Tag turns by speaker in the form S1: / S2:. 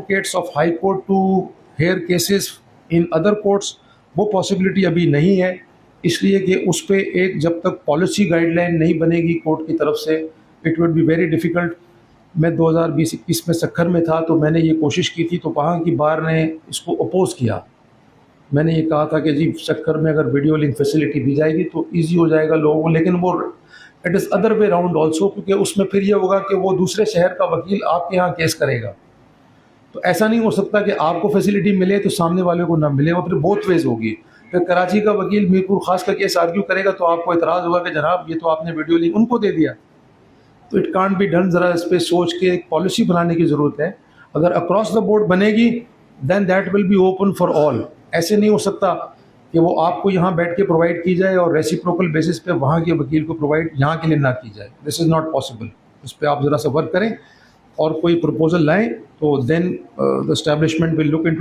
S1: advocates of high court to hear cases in other courts, वो possibility अभी नहीं है, इसलिए कि उस पर एक जब तक पॉलिसी गाइडलाइन नहीं बनेगी कोर्ट की तरफ से, it would be very difficult. मैं 2020-21 में सक्खर में था तो मैंने ये कोशिश की थी, तो वहाँ की बार ने इसको अपोज़ किया। मैंने ये कहा था कि जी सक्खर में अगर वीडियो लिंक फैसिलिटी दी जाएगी तो ईजी हो जाएगा लोगों को, लेकिन वो it is other way round also, क्योंकि उसमें फिर ये होगा कि वो दूसरे शहर का वकील आपके यहाँ केस करेगा। तो ऐसा नहीं हो सकता कि आपको फैसिलिटी मिले तो सामने वाले को ना मिले, वो फिर बोथ वेज होगी। फिर कराची का वकील मीरपुर खास का केस आर्ग्यू करेगा तो आपको इतराज़ होगा कि जनाब ये तो आपने वीडियो लिंक उनको दे दिया। तो इट कांट बी डन। ज़रा इस पर सोच के एक पॉलिसी बनाने की ज़रूरत है। अगर अक्रॉस द बोर्ड बनेगी then that will be open for all. ऐसे नहीं हो सकता कि वो आपको यहाँ बैठ के प्रोवाइड की जाए और रेसिप्रोकल बेसिस पे वहाँ के वकील को प्रोवाइड यहाँ के लिए ना की जाए। This is not possible. उस पर आप ज़रा सा वर्क करें और कोई प्रपोजल लाएँ तो then the establishment will look into it.